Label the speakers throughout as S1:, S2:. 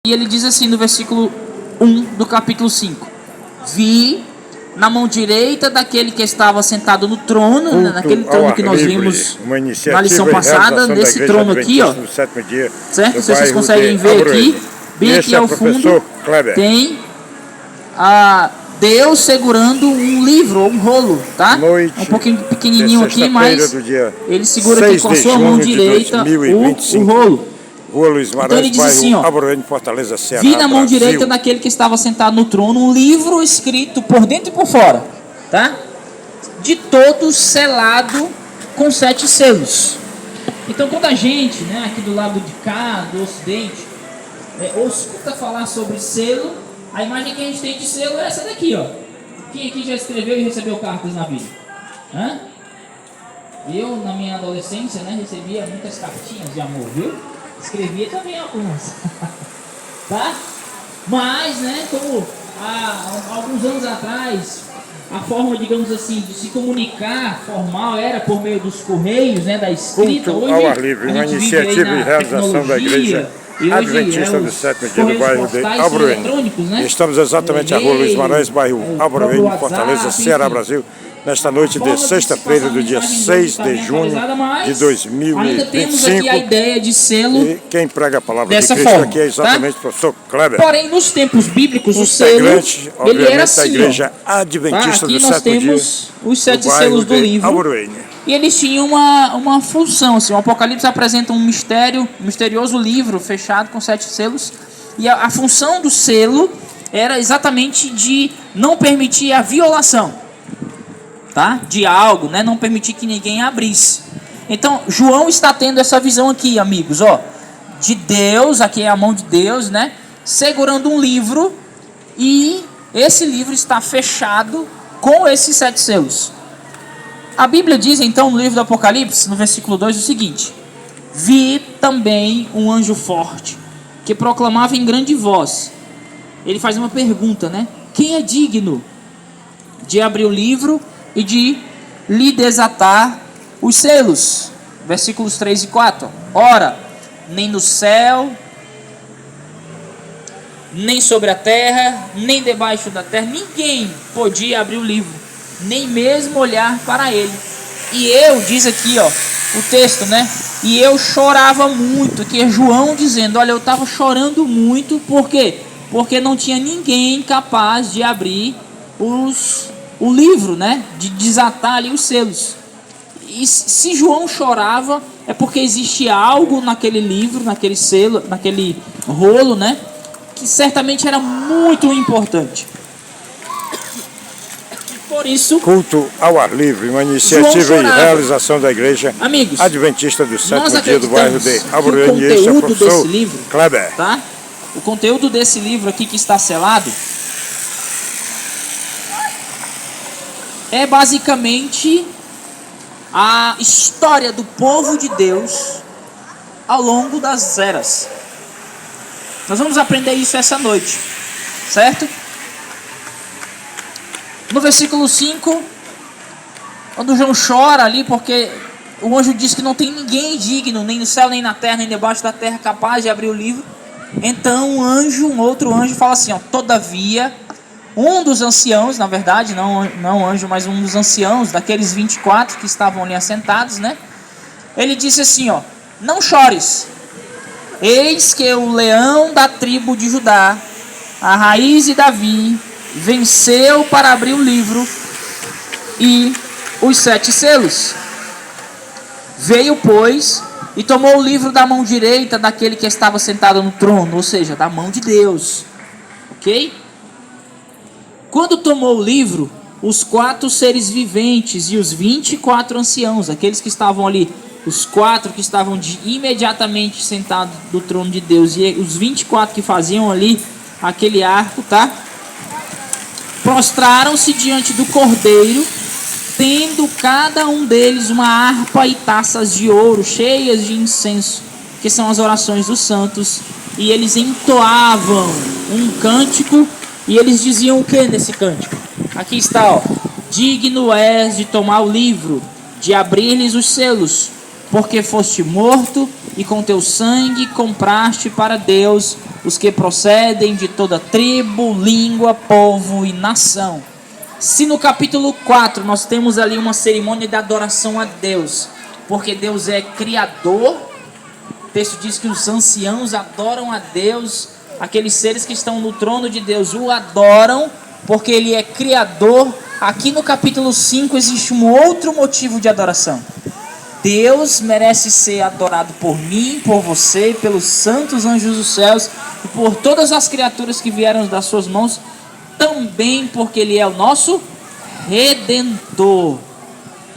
S1: E ele diz assim no versículo 1 do capítulo 5: Vi na mão direita daquele que estava sentado no trono, né, naquele trono que nós vimos na lição passada, nesse trono aqui, ó, certo? Se vocês conseguem ver aqui, bem aqui ao fundo, tem Deus segurando um livro, ou um rolo, tá? Um pouquinho pequenininho aqui, mas ele segura aqui com a sua mão direita o rolo. Então ele diz assim, ó: Vi na mão direita daquele que estava sentado no trono um livro escrito por dentro e por fora, tá? De todos selado com 7 selos. Então quando a gente, né, aqui do lado de cá, do ocidente, ou escuta falar sobre selo, a imagem que a gente tem de selo é essa daqui, ó. Quem aqui já escreveu e recebeu cartas na vida? Hã? Eu, na minha adolescência, né, recebia muitas cartinhas de amor, viu? Escrevia também algumas. Tá? Mas, né, como há alguns anos atrás, a forma, digamos assim, de se comunicar formal era por meio dos correios, né, da escrita.
S2: Culto ao ar livre, uma iniciativa e realização da Igreja Adventista do Sétimo Dia do bairro de Alburuene.
S1: Né?
S2: Estamos exatamente à rua Luiz Marais, bairro Alburuene, Fortaleza, Ceará, Brasil. Nesta noite de sexta-feira, do dia 6 de junho de 2025.
S1: Ainda temos aqui a ideia de selo.
S2: E quem prega a palavra
S1: dessa
S2: de Cristo
S1: forma,
S2: aqui é exatamente o professor Kleber.
S1: Porém, nos tempos bíblicos, o selo, ele era assim,
S2: da Igreja Adventista do
S1: aqui nós
S2: Sétimo Dia
S1: temos os 7 selos do livro.
S2: Alburuene.
S1: E eles tinham uma função, assim, o Apocalipse apresenta um misterioso livro fechado com 7 selos. E a função do selo era exatamente de não permitir a violação, tá? De algo, né? Não permitir que ninguém abrisse. Então, João está tendo essa visão aqui, amigos, ó, de Deus, aqui é a mão de Deus, né? Segurando um livro, e esse livro está fechado com esses 7 selos. A Bíblia diz, então, no livro do Apocalipse, no versículo 2, o seguinte: Vi também um anjo forte, que proclamava em grande voz. Ele faz uma pergunta, né? Quem é digno de abrir o livro e de lhe desatar os selos? Versículos 3 e 4. Ora, nem no céu, nem sobre a terra, nem debaixo da terra, ninguém podia abrir o livro, nem mesmo olhar para ele. E eu, diz aqui, ó, o texto, né? E eu chorava muito, que é João dizendo, olha, eu estava chorando muito, por quê? Porque não tinha ninguém capaz de abrir o livro, né? De desatar ali os selos. E se João chorava, é porque existia algo naquele livro, naquele selo, naquele rolo, né? Que certamente era muito importante. Por isso,
S2: culto ao ar livre, uma iniciativa e realização da Igreja Adventista do Sétimo Dia do bairro de Alburuene. E esse é o professor
S1: livro,
S2: Kleber.
S1: Tá? O conteúdo desse livro aqui que está selado é basicamente a história do povo de Deus ao longo das eras. Nós vamos aprender isso essa noite, certo? No versículo 5, quando João chora ali, porque o anjo diz que não tem ninguém digno, nem no céu, nem na terra, nem debaixo da terra, capaz de abrir o livro. Então um outro anjo fala assim, ó: todavia, um dos anciãos, na verdade, não anjo, mas um dos anciãos, daqueles 24 que estavam ali assentados, né? Ele disse assim, ó: não chores, eis que o leão da tribo de Judá, a raiz de Davi, venceu para abrir o livro e os 7 selos. Veio, pois, e tomou o livro da mão direita daquele que estava sentado no trono, ou seja, da mão de Deus. Ok? Quando tomou o livro, os 4 seres viventes e os 24 anciãos, aqueles que estavam ali, os 4 que estavam imediatamente sentados do trono de Deus, e os 24 que faziam ali aquele arco, tá? Prostraram-se diante do Cordeiro, tendo cada um deles uma harpa e taças de ouro cheias de incenso, que são as orações dos santos, e eles entoavam um cântico, e eles diziam o que nesse cântico? Aqui está, ó: digno és de tomar o livro, de abrir-lhes os selos, porque foste morto e com teu sangue compraste para Deus os que procedem de toda tribo, língua, povo e nação. Se no capítulo 4 nós temos ali uma cerimônia de adoração a Deus, porque Deus é criador, o texto diz que os anciãos adoram a Deus, aqueles seres que estão no trono de Deus o adoram, porque Ele é criador. Aqui no capítulo 5 existe um outro motivo de adoração. Deus merece ser adorado por mim, por você, pelos santos anjos dos céus e por todas as criaturas que vieram das suas mãos, também porque Ele é o nosso Redentor.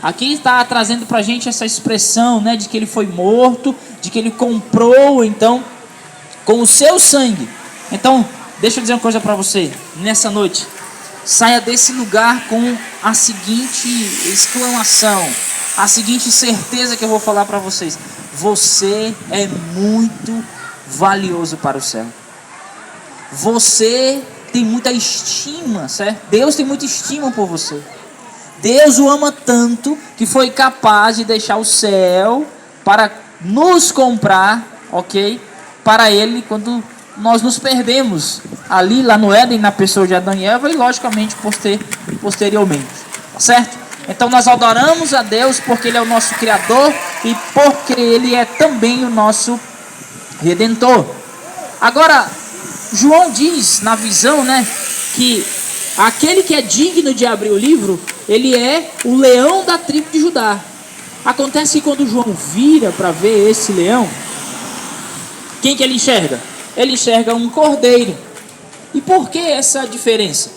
S1: Aqui está trazendo para a gente essa expressão, né, de que Ele foi morto, de que Ele comprou, então, com o seu sangue. Então, deixa eu dizer uma coisa para você, nessa noite. Saia desse lugar com a seguinte exclamação, a seguinte certeza que eu vou falar para vocês: você é muito valioso para o céu. Você tem muita estima, certo? Deus tem muita estima por você. Deus o ama tanto que foi capaz de deixar o céu para nos comprar, ok? Para Ele, quando nós nos perdemos ali, lá no Éden, na pessoa de Adão e Eva, e logicamente posteriormente, tá certo? Então nós adoramos a Deus porque Ele é o nosso Criador e porque Ele é também o nosso Redentor. Agora, João diz na visão, né, que aquele que é digno de abrir o livro, ele é o leão da tribo de Judá. Acontece que quando João vira para ver esse leão, quem que ele enxerga? Ele enxerga um cordeiro. E por que essa diferença?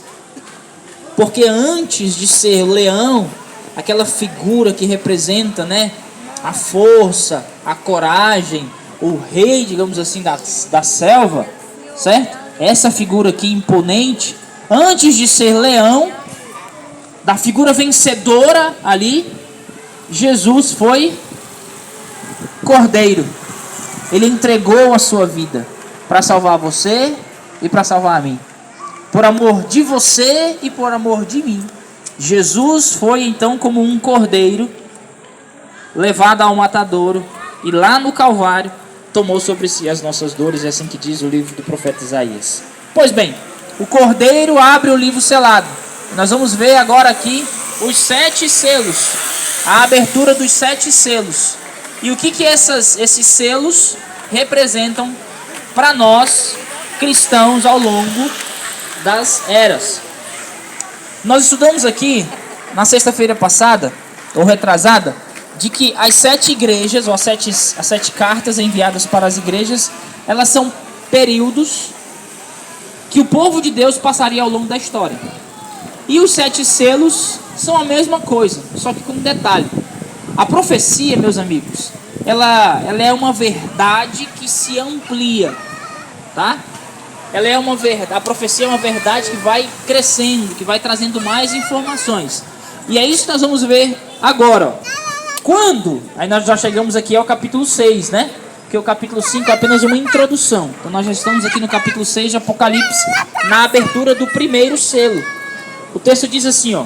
S1: Porque antes de ser leão, aquela figura que representa, né, a força, a coragem, o rei, digamos assim, da selva, certo? Essa figura aqui imponente, antes de ser leão, da figura vencedora ali, Jesus foi cordeiro. Ele entregou a sua vida para salvar você e para salvar a mim. Por amor de você e por amor de mim. Jesus foi então como um cordeiro levado ao matadouro e lá no Calvário tomou sobre si as nossas dores, é assim que diz o livro do profeta Isaías. Pois bem, o cordeiro abre o livro selado. Nós vamos ver agora aqui os 7 selos, a abertura dos 7 selos. E o que esses selos representam para nós cristãos ao longo das eras. Nós estudamos aqui na sexta-feira passada, ou retrasada, de que as 7 igrejas, ou as sete cartas enviadas para as igrejas, elas são períodos que o povo de Deus passaria ao longo da história. E os 7 selos são a mesma coisa, só que com um detalhe. A profecia, meus amigos, ela é uma verdade que se amplia, tá? Ela é uma verdade, a profecia é uma verdade que vai crescendo, que vai trazendo mais informações. E é isso que nós vamos ver agora, ó. Quando? Aí nós já chegamos aqui ao capítulo 6, né? Porque o capítulo 5 é apenas uma introdução. Então nós já estamos aqui no capítulo 6 de Apocalipse, na abertura do primeiro selo. O texto diz assim, ó: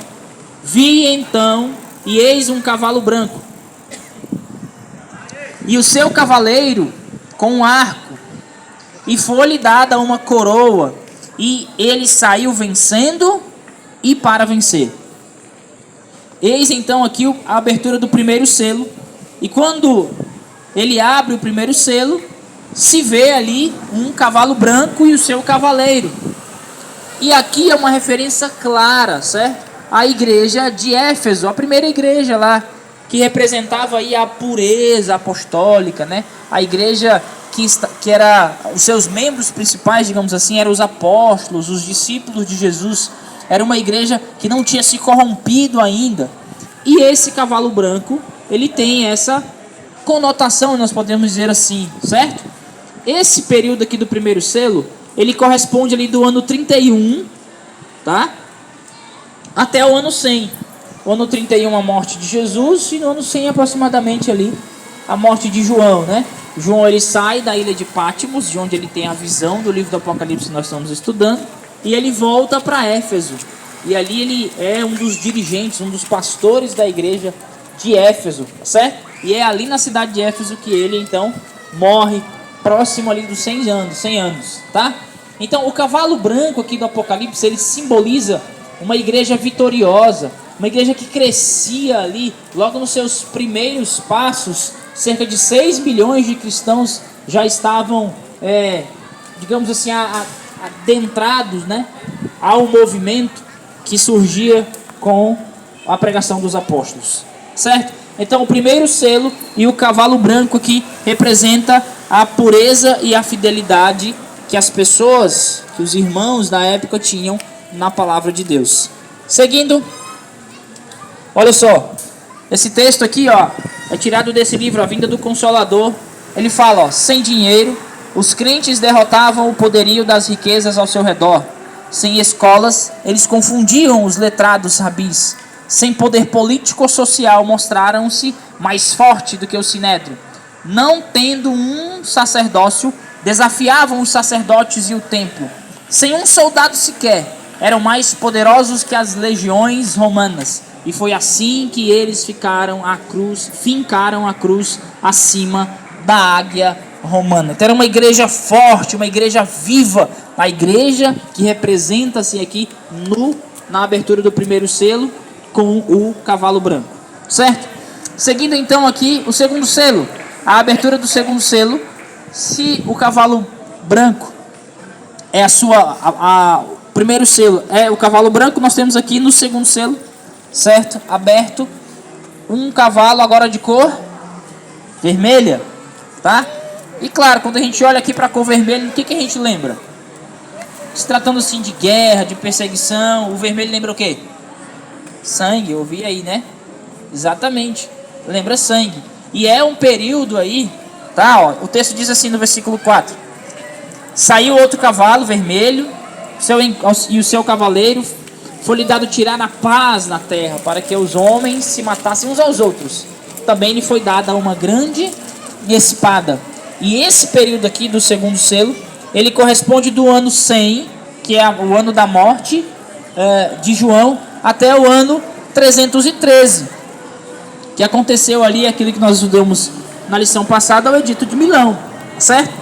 S1: vi então, e eis um cavalo branco, e o seu cavaleiro com um arco, e foi-lhe dada uma coroa, e ele saiu vencendo e para vencer. Eis então aqui a abertura do primeiro selo. E quando ele abre o primeiro selo, se vê ali um cavalo branco e o seu cavaleiro. E aqui é uma referência clara, certo? A igreja de Éfeso, a primeira igreja lá, que representava aí a pureza apostólica, né? A igreja que era, os seus membros principais, digamos assim, eram os apóstolos, os discípulos de Jesus. Era uma igreja que não tinha se corrompido ainda. E esse cavalo branco, ele tem essa conotação, nós podemos dizer assim, certo? Esse período aqui do primeiro selo, ele corresponde ali do ano 31, tá? Até o ano 100. O ano 31 a morte de Jesus e no ano 100 aproximadamente ali a morte de João, né? João, ele sai da ilha de Patmos, de onde ele tem a visão do livro do Apocalipse que nós estamos estudando, e ele volta para Éfeso. E ali ele é um dos dirigentes, um dos pastores da igreja de Éfeso, certo? E é ali na cidade de Éfeso que ele então morre próximo ali dos 100 anos, tá? Então, o cavalo branco aqui do Apocalipse, ele simboliza uma igreja vitoriosa, uma igreja que crescia ali, logo nos seus primeiros passos, cerca de 6 milhões de cristãos já estavam, digamos assim, adentrados, né, ao movimento que surgia com a pregação dos apóstolos, certo? Então, o primeiro selo e o cavalo branco aqui representa a pureza e a fidelidade que as pessoas, que os irmãos da época tinham na palavra de Deus. Seguindo, olha só, esse texto aqui, ó, é tirado desse livro, A Vinda do Consolador. Ele fala, ó, sem dinheiro, os crentes derrotavam o poderio das riquezas ao seu redor. Sem escolas, eles confundiam os letrados rabis. Sem poder político ou social, mostraram-se mais forte do que o sinédrio. Não tendo um sacerdócio, desafiavam os sacerdotes e o templo. Sem um soldado sequer, eram mais poderosos que as legiões romanas. E foi assim que eles fincaram a cruz acima da águia romana. Então era uma igreja forte, uma igreja viva, a igreja que representa-se aqui na abertura do primeiro selo com o cavalo branco, certo? Seguindo então aqui o segundo selo, a abertura do segundo selo. Se o cavalo branco é o primeiro selo é o cavalo branco, nós temos aqui no segundo selo, certo? Aberto um cavalo agora de cor vermelha, tá? E claro, quando a gente olha aqui para a cor vermelha, o que a gente lembra? Se tratando assim de guerra, de perseguição, o vermelho lembra o quê? Sangue, ouvi aí, né? Exatamente, lembra sangue. E é um período aí, tá? Ó, o texto diz assim no versículo 4: saiu outro cavalo vermelho, e o seu cavaleiro foi-lhe dado tirar a paz na terra, para que os homens se matassem uns aos outros. Também lhe foi dada uma grande espada. E esse período aqui do segundo selo, ele corresponde do ano 100, que é o ano da morte de João, até o ano 313, que aconteceu ali aquilo que nós estudamos na lição passada, o Edito de Milão, certo?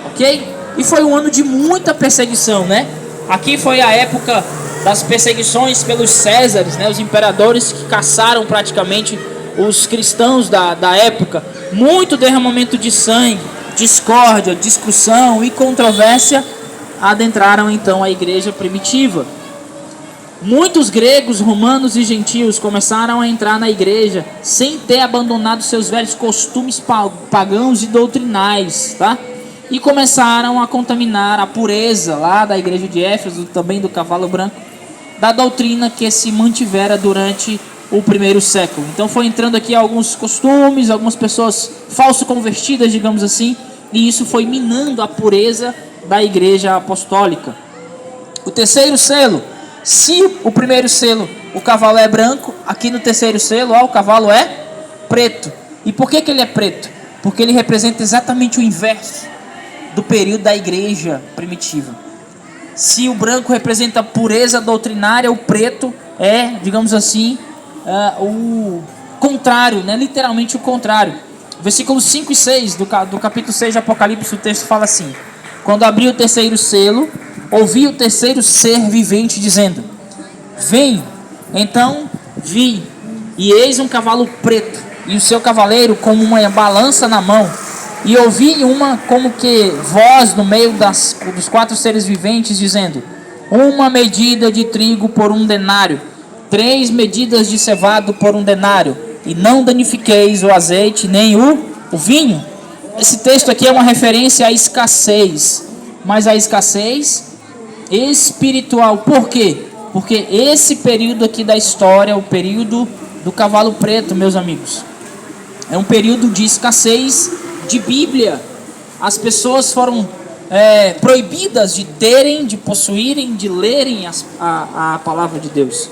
S1: Ok? E foi um ano de muita perseguição, né? Aqui foi a época das perseguições pelos Césares, né? Os imperadores que caçaram praticamente os cristãos da época. Muito derramamento de sangue, discórdia, discussão e controvérsia adentraram então a igreja primitiva. Muitos gregos, romanos e gentios começaram a entrar na igreja sem ter abandonado seus velhos costumes pagãos e doutrinais, tá? E começaram a contaminar a pureza lá da igreja de Éfeso, também do cavalo branco, da doutrina que se mantivera durante o primeiro século. Então foi entrando aqui alguns costumes, algumas pessoas falso convertidas, digamos assim, e isso foi minando a pureza da igreja apostólica. O terceiro selo, se o primeiro selo o cavalo é branco, aqui no terceiro selo o cavalo é preto. E por que ele é preto? Porque ele representa exatamente o inverso do período da igreja primitiva. Se o branco representa a pureza doutrinária, o preto é, digamos assim, o contrário, né? Literalmente o contrário. Versículos 5 e 6 do capítulo 6 de Apocalipse, o texto fala assim: quando abriu o terceiro selo, ouvi o terceiro ser vivente dizendo: vem. Então vi, e eis um cavalo preto, e o seu cavaleiro com uma balança na mão. E ouvi uma como que voz no meio dos 4 seres viventes dizendo: uma medida de trigo por 1 denário, 3 medidas de cevado por 1 denário, e não danifiqueis o azeite nem o vinho. Esse texto aqui é uma referência à escassez, mas a escassez espiritual. Por quê? Porque esse período aqui da história, o período do cavalo preto, meus amigos, é um período de escassez de Bíblia. As pessoas foram proibidas de terem, de possuírem, de lerem a palavra de Deus.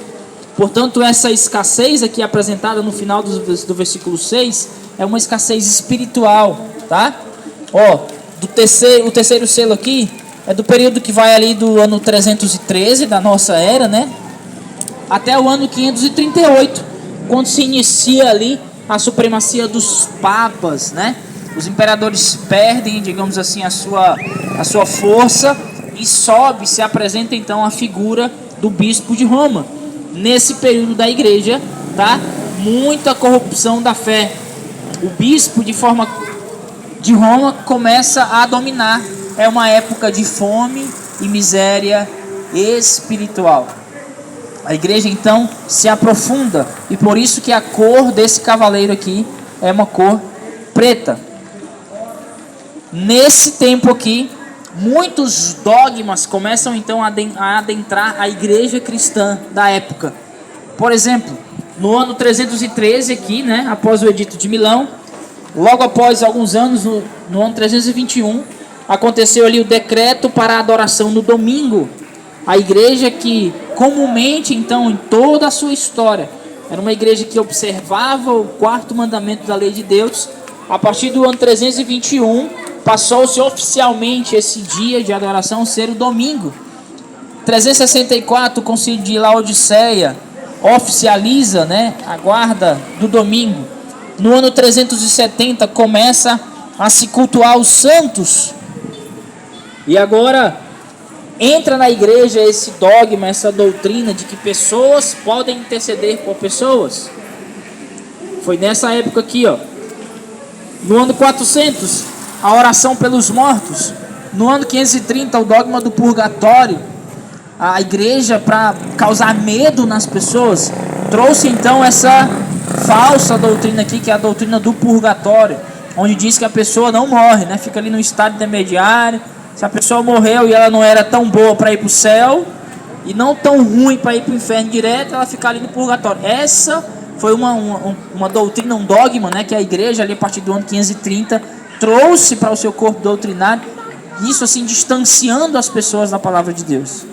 S1: Portanto, essa escassez aqui apresentada no final do versículo 6 é uma escassez espiritual, tá? O terceiro selo aqui é do período que vai ali do ano 313 da nossa era, né? Até o ano 538, quando se inicia ali a supremacia dos papas, né? os imperadores perdem, digamos assim, a sua força, e se apresenta então a figura do bispo de Roma. Nesse período da igreja, tá? Muita corrupção da fé. O bispo de Roma começa a dominar. É uma época de fome e miséria espiritual. A igreja então se aprofunda, e por isso que a cor desse cavaleiro aqui é uma cor preta. Nesse tempo aqui, muitos dogmas começam então a adentrar a igreja cristã da época. Por exemplo, no ano 313 aqui, né, após o Edito de Milão, logo após alguns anos, no ano 321, aconteceu ali o decreto para a adoração no domingo. A igreja que comumente, então, em toda a sua história, era uma igreja que observava o quarto mandamento da lei de Deus. A partir do ano 321, passou-se oficialmente esse dia de adoração ser o domingo. 364, o concílio de Laodiceia oficializa, né, a guarda do domingo. No ano 370 começa a se cultuar os santos. E agora entra na igreja esse dogma, essa doutrina de que pessoas podem interceder por pessoas. Foi nessa época aqui, ó. No ano 400, a oração pelos mortos. No ano 530, o dogma do purgatório. A igreja, para causar medo nas pessoas, trouxe então essa falsa doutrina aqui, que é a doutrina do purgatório, onde diz que a pessoa não morre, né? Fica ali no estado intermediário. Se a pessoa morreu e ela não era tão boa para ir para o céu e não tão ruim para ir para o inferno direto, ela fica ali no purgatório. Essa foi uma doutrina, um dogma, né, que a igreja ali a partir do ano 530 trouxe para o seu corpo doutrinário, isso assim distanciando as pessoas da palavra de Deus.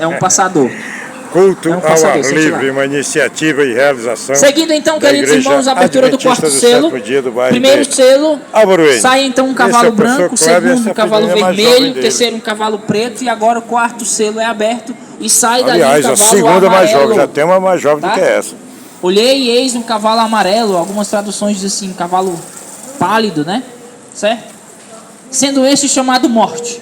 S1: É um passador.
S2: Culto ao ar livre, uma iniciativa e realização.
S1: Seguindo então, queridos irmãos, a abertura do quarto selo. Primeiro selo, sai então um cavalo branco, segundo um cavalo vermelho, terceiro um cavalo preto, e agora o quarto selo é aberto e sai dali um cavalo
S2: a segunda
S1: amarelo.
S2: Mais jovem, já tem uma mais jovem do que essa.
S1: Olhei e eis um cavalo amarelo, algumas traduções dizem assim, cavalo pálido, né? Certo? Sendo este chamado morte.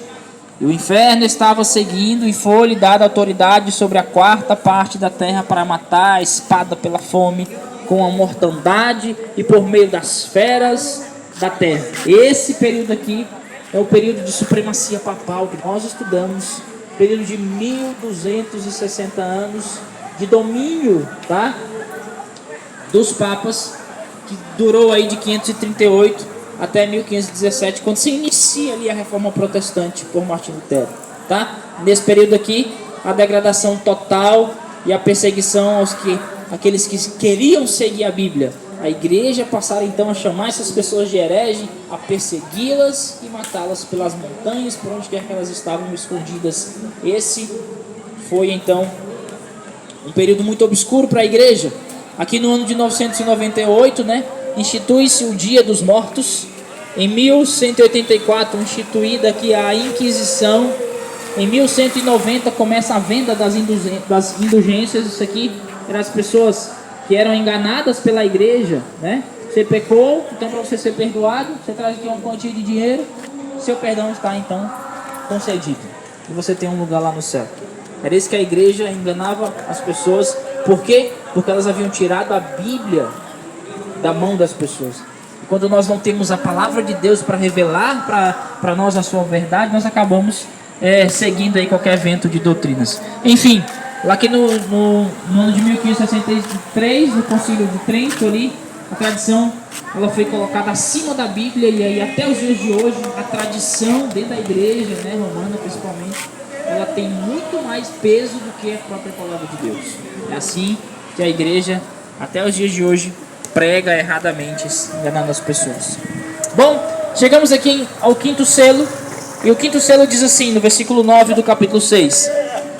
S1: E o inferno estava seguindo, e foi-lhe dada autoridade sobre a quarta parte da terra para matar a espada pela fome, com a mortandade e por meio das feras da terra. Esse período aqui é o período de supremacia papal que nós estudamos, período de 1260 anos de domínio, tá? Dos papas, que durou aí de 538 até 1517, quando se inicia ali a reforma protestante por Martim Lutero, tá? Nesse período aqui, a degradação total e a perseguição àqueles que queriam seguir a Bíblia. A igreja passaram então a chamar essas pessoas de herege, a persegui-las e matá-las pelas montanhas, por onde quer que elas estavam escondidas. Esse foi então um período muito obscuro para a igreja. Aqui no ano de 998, né? Institui-se o Dia dos Mortos. Em 1184, instituída aqui a Inquisição. Em 1190 começa a venda das indulgências. Isso aqui eram as pessoas que eram enganadas pela igreja, né? Você pecou, então para você ser perdoado, você traz aqui uma quantia de dinheiro, seu perdão está então concedido e você tem um lugar lá no céu. Era isso que a igreja enganava as pessoas. Por quê? Porque elas haviam tirado a Bíblia da mão das pessoas. E quando nós não temos a palavra de Deus para revelar para nós a sua verdade, nós acabamos seguindo aí qualquer vento de doutrinas. Enfim, lá aqui no ano de 1563, no Concílio de Trento ali, a tradição ela foi colocada acima da Bíblia, e aí até os dias de hoje a tradição dentro da igreja, né, romana principalmente, ela tem muito mais peso do que a própria palavra de Deus. É assim que a igreja até os dias de hoje prega erradamente, enganando as pessoas. Bom, chegamos aqui ao quinto selo, e o quinto selo diz assim, no versículo 9 do capítulo 6: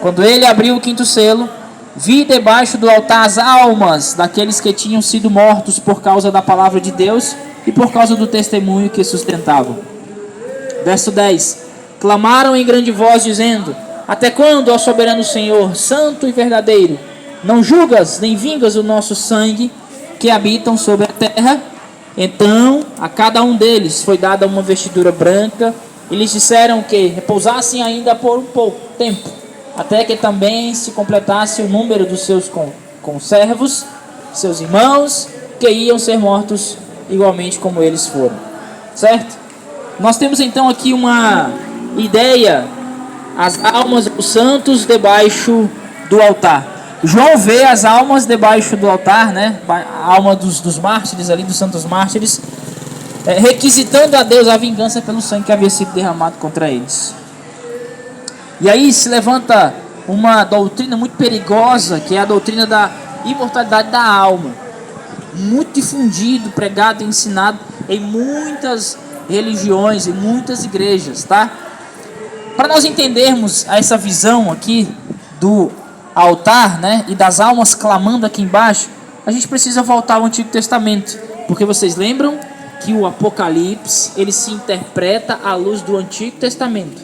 S1: quando ele abriu o quinto selo, vi debaixo do altar as almas daqueles que tinham sido mortos por causa da palavra de Deus e por causa do testemunho que sustentavam. Verso 10: clamaram em grande voz dizendo: até quando, ó soberano Senhor, santo e verdadeiro, não julgas nem vingas o nosso sangue que habitam sobre a terra? Então a cada um deles foi dada uma vestidura branca, e lhes disseram que repousassem ainda por um pouco tempo, até que também se completasse o número dos seus conservos, seus irmãos, que iam ser mortos igualmente como eles foram. Certo? Nós temos então aqui uma ideia, as almas dos santos debaixo do altar. João vê as almas debaixo do altar, né? A alma dos mártires ali, dos santos mártires, requisitando a Deus a vingança pelo sangue que havia sido derramado contra eles. E aí se levanta uma doutrina muito perigosa, que é a doutrina da imortalidade da alma, muito difundido, pregado e ensinado em muitas religiões, em muitas igrejas, tá? Para nós entendermos essa visão aqui do altar, né, e das almas clamando aqui embaixo, a gente precisa voltar ao Antigo Testamento, porque vocês lembram que o Apocalipse, ele se interpreta à luz do Antigo Testamento.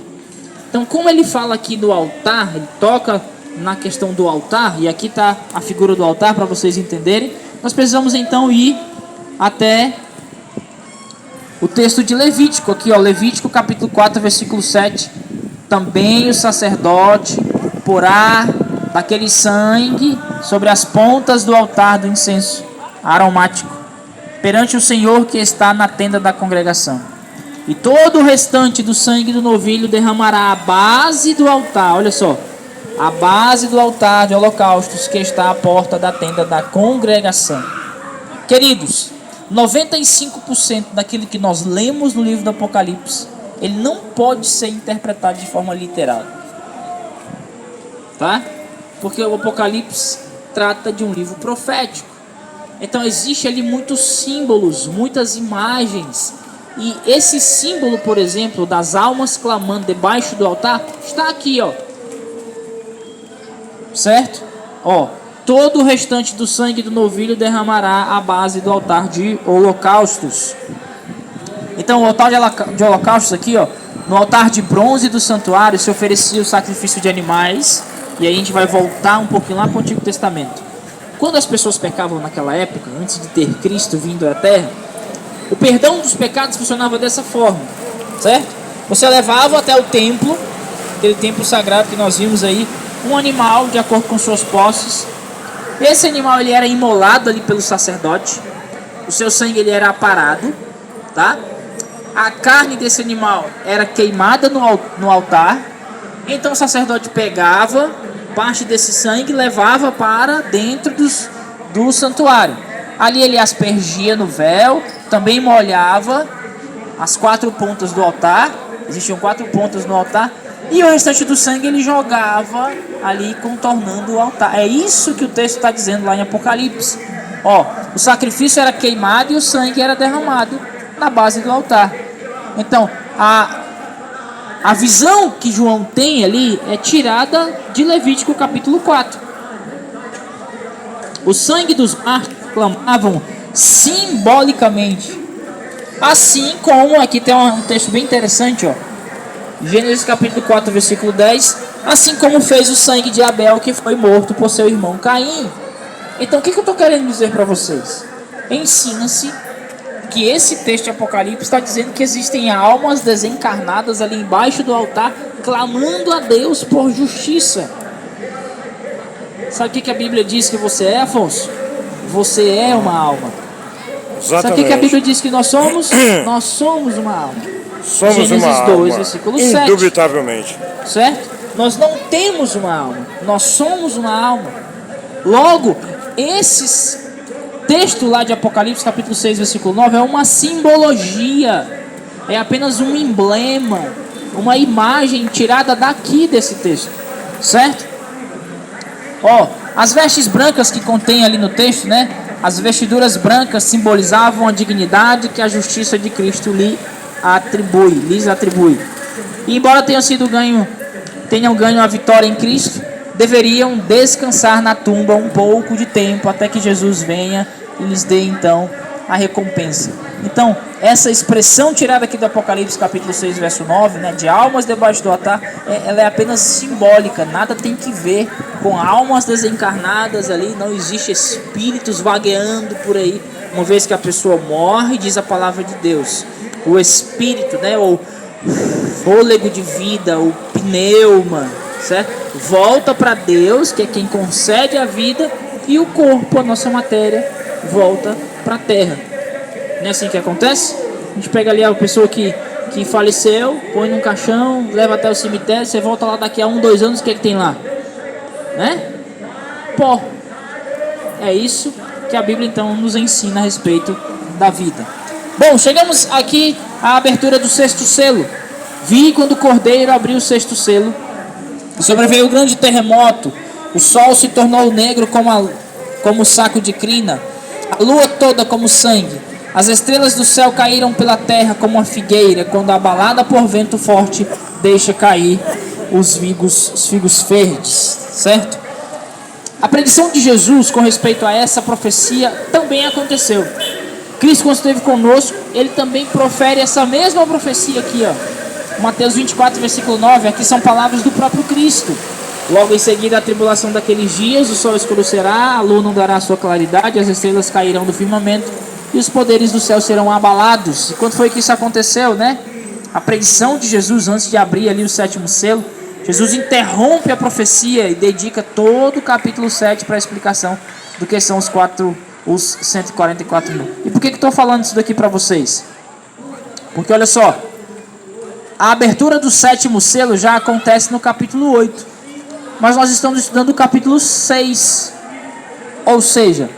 S1: Então, como ele fala aqui do altar, ele toca na questão do altar, e aqui está a figura do altar para vocês entenderem, nós precisamos então ir até o texto de Levítico, aqui ó, Levítico capítulo 4, versículo 7. Também o sacerdote porá daquele sangue sobre as pontas do altar do incenso aromático, perante o Senhor que está na tenda da congregação. E todo o restante do sangue do novilho derramará à base do altar, olha só, a base do altar de holocaustos que está à porta da tenda da congregação. Queridos, 95% daquilo que nós lemos no livro do Apocalipse, ele não pode ser interpretado de forma literal, tá? Porque o Apocalipse trata de um livro profético. Então existe ali muitos símbolos, muitas imagens. E esse símbolo, por exemplo, das almas clamando debaixo do altar, está aqui, ó. Certo? Ó, todo o restante do sangue do novilho derramará à base do altar de holocaustos. Então o altar de holocaustos aqui, ó, no altar de bronze do santuário se oferecia o sacrifício de animais. E aí a gente vai voltar um pouquinho lá para o Antigo Testamento. Quando as pessoas pecavam naquela época, antes de ter Cristo vindo à Terra, o perdão dos pecados funcionava dessa forma, certo? Você levava até o templo, aquele templo sagrado que nós vimos aí, um animal de acordo com suas posses. Esse animal ele era imolado ali pelo sacerdote, o seu sangue ele era aparado, tá? A carne desse animal era queimada no altar. Então o sacerdote pegava parte desse sangue e levava para dentro do santuário. Ali ele aspergia no véu, também molhava as 4 pontas do altar. Existiam 4 pontas no altar. E o restante do sangue ele jogava ali, contornando o altar. É isso que o texto está dizendo lá em Apocalipse. Ó, o sacrifício era queimado e o sangue era derramado na base do altar. Então, a visão que João tem ali é tirada de Levítico capítulo 4. O sangue dos mártires clamavam simbolicamente. Assim como, aqui tem um texto bem interessante, ó. Gênesis capítulo 4, versículo 10. Assim como fez o sangue de Abel, que foi morto por seu irmão Caim. Então o que eu estou querendo dizer para vocês? Ensina-se que esse texto de Apocalipse está dizendo que existem almas desencarnadas ali embaixo do altar, clamando a Deus por justiça. Sabe o que a Bíblia diz que você é, Afonso? Você é uma alma.
S2: Exatamente.
S1: Sabe o que a Bíblia diz que nós somos? Nós somos uma alma.
S2: Somos
S1: Gênesis
S2: uma
S1: 2,
S2: alma,
S1: versículo 7.
S2: indubitavelmente.
S1: Certo? Nós não temos uma alma, nós somos uma alma. Logo, esses texto lá de Apocalipse capítulo 6, versículo 9 é uma simbologia, é apenas um emblema, uma imagem tirada daqui desse texto, certo? Ó, as vestes brancas que contém ali no texto, né? As vestiduras brancas simbolizavam a dignidade que a justiça de Cristo lhes atribui. E embora tenham ganho a vitória em Cristo, deveriam descansar na tumba um pouco de tempo até que Jesus venha e lhes dê então a recompensa. Então, essa expressão tirada aqui do Apocalipse capítulo 6, verso 9, né, de almas debaixo do altar, ela é apenas simbólica, nada tem que ver com almas desencarnadas ali, não existe espíritos vagueando por aí, uma vez que a pessoa morre, diz a palavra de Deus, o espírito, né, ou fôlego de vida, o pneuma, certo? Volta para Deus, que é quem concede a vida, e o corpo, a nossa matéria, volta para a terra. Não é assim que acontece? A gente pega ali a pessoa que faleceu, põe num caixão, leva até o cemitério, você volta lá daqui a 1, 2 anos, o que é que tem lá? Né? Pó. É isso que a Bíblia então nos ensina a respeito da vida. Bom, chegamos aqui à abertura do 6º selo. Vi quando o Cordeiro abriu o 6º selo, e sobreveio um grande terremoto. O sol se tornou negro como saco de crina, a lua toda como sangue. As estrelas do céu caíram pela terra como uma figueira, quando abalada por vento forte deixa cair os figos verdes, certo? A predição de Jesus com respeito a essa profecia também aconteceu. Cristo, quando esteve conosco, ele também profere essa mesma profecia aqui, ó. Mateus 24, versículo 9, aqui são palavras do próprio Cristo. Logo em seguida a tribulação daqueles dias, o sol escurecerá, a lua não dará a sua claridade, as estrelas cairão do firmamento e os poderes do céu serão abalados. E quando foi que isso aconteceu, né? A predição de Jesus antes de abrir ali o 7º selo, Jesus interrompe a profecia e dedica todo o capítulo 7 para a explicação do que são os 144 mil. E por que eu estou falando isso daqui para vocês? Porque olha só, a abertura do 7º selo já acontece no capítulo 8, mas nós estamos estudando o capítulo 6, ou seja,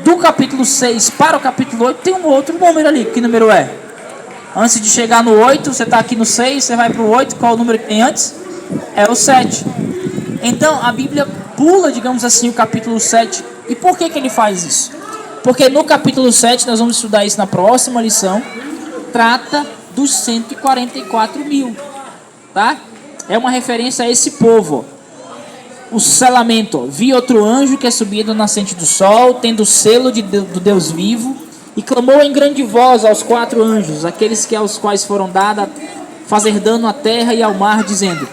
S1: do capítulo 6 para o capítulo 8 tem um outro número ali. Que número é? Antes de chegar no 8, você está aqui no 6, você vai para o 8, qual o número que tem antes? É o 7. Então a Bíblia pula, digamos assim, o capítulo 7. E por que ele faz isso? Porque no capítulo 7, nós vamos estudar isso na próxima lição, trata dos 144 mil, tá? É uma referência a esse povo. O selamento, vi outro anjo que subia do nascente do sol, tendo o selo do Deus vivo, e clamou em grande voz aos 4 anjos, aqueles aos quais foram dadas fazer dano à terra e ao mar, dizendo: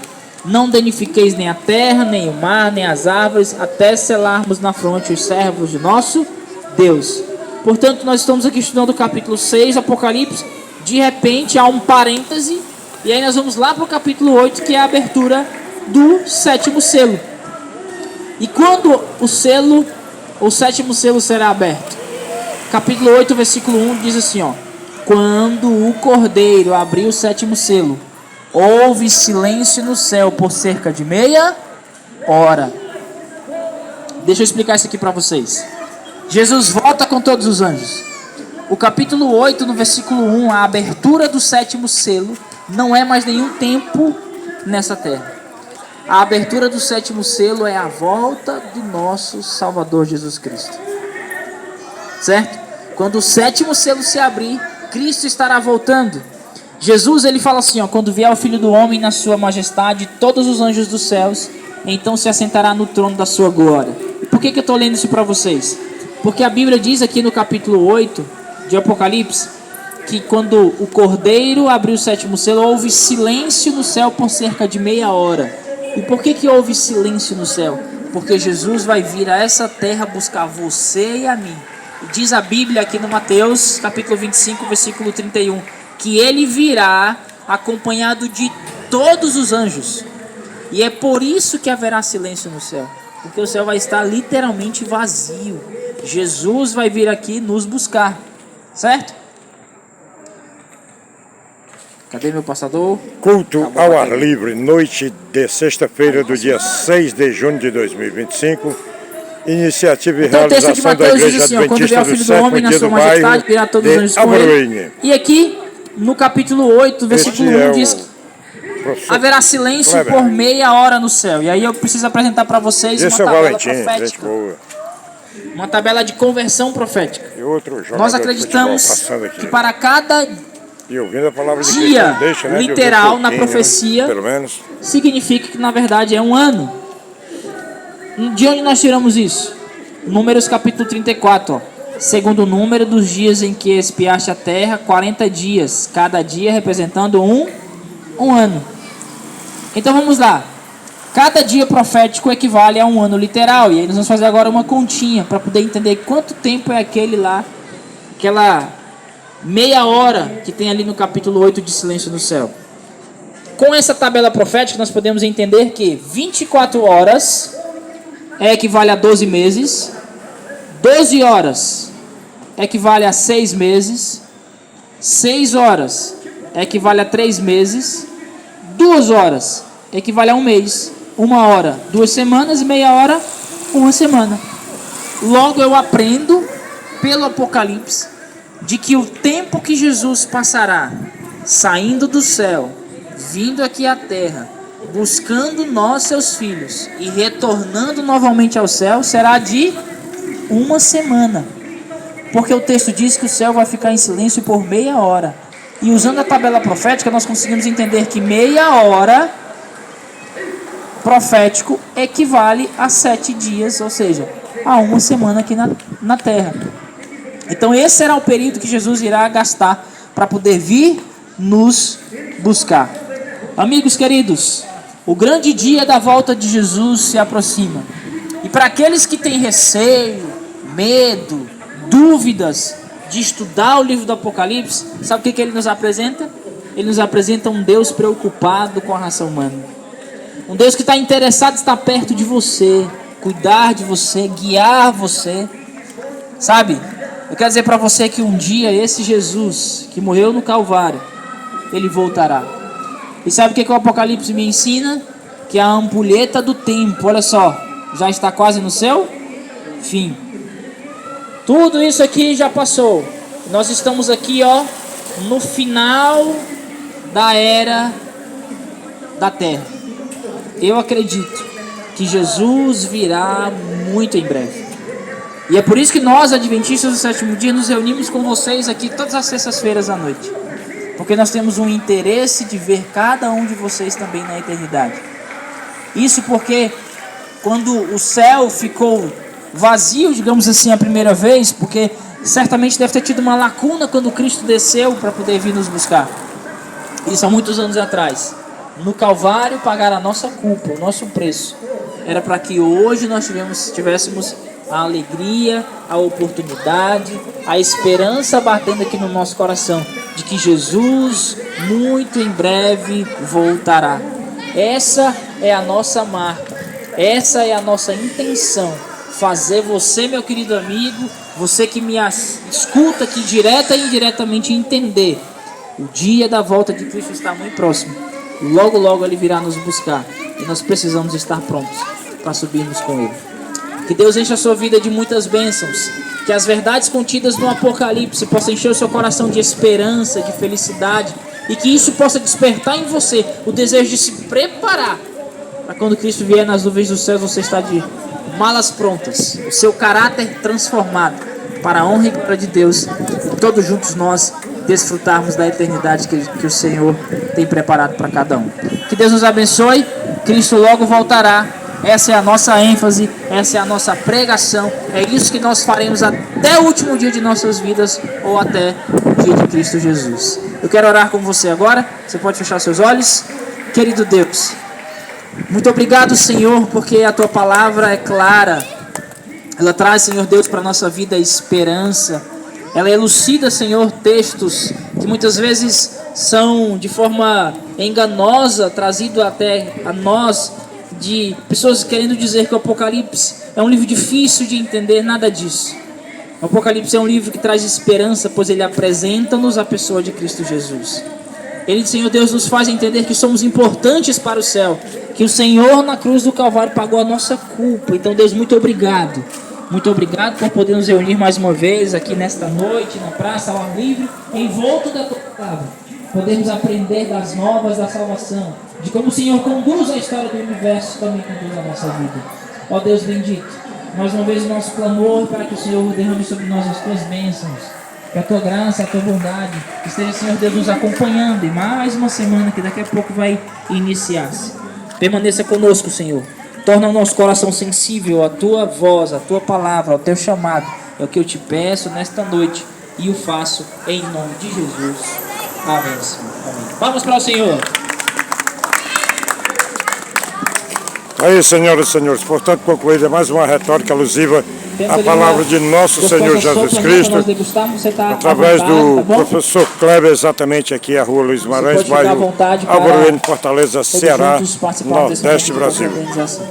S1: não danifiqueis nem a terra, nem o mar, nem as árvores, até selarmos na fronte os servos de nosso Deus. Portanto, nós estamos aqui estudando o capítulo 6, Apocalipse. De repente há um parêntese, e aí nós vamos lá para o capítulo 8, que é a abertura do 7º selo. E quando o 7º selo será aberto? Capítulo 8, versículo 1 diz assim, ó: quando o Cordeiro abriu o 7º selo, houve silêncio no céu por cerca de meia hora. Deixa eu explicar isso aqui para vocês. Jesus volta com todos os anjos. O capítulo 8, no versículo 1, a abertura do 7º selo, não é mais nenhum tempo nessa terra. A abertura do 7º selo é a volta do nosso Salvador Jesus Cristo. Certo? Quando o 7º selo se abrir, Cristo estará voltando. Jesus, ele fala assim, ó: quando vier o Filho do Homem na sua majestade, todos os anjos dos céus, então se assentará no trono da sua glória. E por que eu estou lendo isso para vocês? Porque a Bíblia diz aqui no capítulo 8 de Apocalipse, que quando o Cordeiro abriu o 7º selo, houve silêncio no céu por cerca de meia hora. E por que houve silêncio no céu? Porque Jesus vai vir a essa terra buscar você e a mim. E diz a Bíblia aqui no Mateus, capítulo 25, versículo 31, que ele virá acompanhado de todos os anjos. E é por isso que haverá silêncio no céu, porque o céu vai estar literalmente vazio. Jesus vai vir aqui nos buscar, certo? Cadê meu passador?
S2: Culto ao ar livre, noite de sexta-feira do dia 6 de junho de 2025. Iniciativa e
S1: Então,
S2: realização da Igreja
S1: assim,
S2: Adventista do Sétimo Dia do Bairro de Abroinha.
S1: E aqui, no capítulo 8, versículo 1, diz que haverá silêncio por meia hora no céu. E aí eu preciso apresentar para vocês uma tabela profética. Uma tabela de conversão profética. Nós acreditamos que para cada dia literal na profecia, significa que na verdade é um ano. De onde nós tiramos isso? Números capítulo 34, ó. segundo o número dos dias em que espiaste a terra, 40 dias, cada dia representando um ano. Então vamos lá. Cada dia profético equivale a um ano literal. E aí nós vamos fazer agora uma continha para poder entender quanto tempo é aquele lá, aquela meia hora que tem ali no capítulo 8 de Silêncio no Céu. Com essa tabela profética nós podemos entender que 24 horas equivale a 12 meses, 12 horas equivale a 6 meses, 6 horas equivale a 3 meses, 2 horas equivale a um mês, 1 hora, 2 semanas, meia hora, 1 semana. Logo eu aprendo pelo Apocalipse de que o tempo que Jesus passará saindo do céu, vindo aqui à terra, buscando nós, seus filhos, e retornando novamente ao céu, será de 1 semana. Porque o texto diz que o céu vai ficar em silêncio por meia hora. E usando a tabela profética, nós conseguimos entender que meia hora profético equivale a 7 dias, ou seja, a 1 semana aqui na terra. Então esse será o período que Jesus irá gastar para poder vir nos buscar. Amigos queridos, o grande dia da volta de Jesus se aproxima. E para aqueles que têm receio, medo, dúvidas de estudar o livro do Apocalipse, sabe o que ele nos apresenta? Ele nos apresenta um Deus preocupado com a raça humana. Um Deus que está interessado em estar perto de você, cuidar de você, guiar você. Sabe? Eu quero dizer para você que um dia esse Jesus que morreu no Calvário, ele voltará. E sabe o que o Apocalipse me ensina? Que a ampulheta do tempo, olha só, já está quase no seu fim. Tudo isso aqui já passou. Nós estamos aqui, no final da era da terra. Eu acredito que Jesus virá muito em breve. E é por isso que nós, adventistas do sétimo dia, nos reunimos com vocês aqui todas as sextas-feiras à noite. Porque nós temos um interesse de ver cada um de vocês também na eternidade. Isso porque quando o céu ficou vazio, digamos assim, a primeira vez, porque certamente deve ter tido uma lacuna quando Cristo desceu para poder vir nos buscar. Isso há muitos anos atrás. No Calvário pagar a nossa culpa, o nosso preço. Era para que hoje nós tivéssemos a alegria, a oportunidade, a esperança batendo aqui no nosso coração de que Jesus muito em breve voltará. Essa é a nossa marca, essa é a nossa intenção, fazer você, meu querido amigo, você que me escuta aqui direta e indiretamente, entender: o dia da volta de Cristo está muito próximo. Logo, logo ele virá nos buscar e nós precisamos estar prontos para subirmos com ele. Que Deus encha a sua vida de muitas bênçãos. Que as verdades contidas no Apocalipse possam encher o seu coração de esperança, de felicidade. E que isso possa despertar em você o desejo de se preparar para quando Cristo vier nas nuvens dos céus, você está de malas prontas. O seu caráter transformado para a honra e glória de Deus. E todos juntos nós desfrutarmos da eternidade que o Senhor tem preparado para cada um. Que Deus nos abençoe. Cristo logo voltará. Essa é a nossa ênfase, essa é a nossa pregação. É isso que nós faremos até o último dia de nossas vidas, ou até o dia de Cristo Jesus. Eu quero orar com você agora. Você pode fechar seus olhos. Querido Deus, muito obrigado, Senhor, porque a Tua palavra é clara. Ela traz, Senhor Deus, para a nossa vida esperança. Ela elucida, Senhor, textos que muitas vezes são de forma enganosa trazido até a nós, de pessoas querendo dizer que o Apocalipse é um livro difícil de entender. Nada disso. O Apocalipse é um livro que traz esperança, pois ele apresenta-nos a pessoa de Cristo Jesus. Ele, Senhor Deus, nos faz entender que somos importantes para o céu, que o Senhor na cruz do Calvário pagou a nossa culpa. Então, Deus, muito obrigado. Muito obrigado por poder nos reunir mais uma vez aqui nesta noite, na praça, ao ar livre, envolto da Tua palavra. Podemos aprender das novas da salvação, de como o Senhor conduz a história do universo, também conduz a nossa vida. Ó Deus bendito, mais uma vez o nosso clamor para que o Senhor derrame sobre nós as Tuas bênçãos, que a Tua graça, a Tua bondade esteja, Senhor Deus, nos acompanhando em mais uma semana que daqui a pouco vai iniciar-se. Permaneça conosco, Senhor. Torna o nosso coração sensível à Tua voz, à Tua palavra, ao Teu chamado. É o que eu te peço nesta noite e o faço em nome de Jesus. Amém, Senhor. Amém. Vamos para o Senhor.
S2: Aí, senhoras e senhores, portanto, concluída mais uma retórica alusiva à palavra de nosso Senhor Jesus Cristo, através do professor Kleber, exatamente aqui, a rua Luiz Maranhos, bairro Alvoreno, Fortaleza, Ceará, Nordeste, Brasil.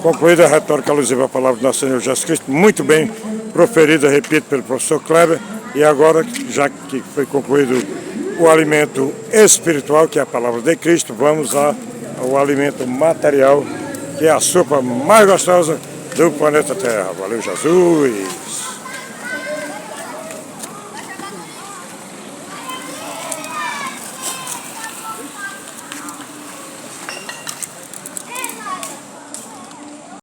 S2: Concluída a retórica alusiva à palavra de nosso Senhor Jesus Cristo, muito bem proferida, repito, pelo professor Kleber, e agora, já que foi concluído o alimento espiritual, que é a palavra de Cristo, vamos ao alimento material, que é a sopa mais gostosa do planeta Terra. Valeu, Jesus!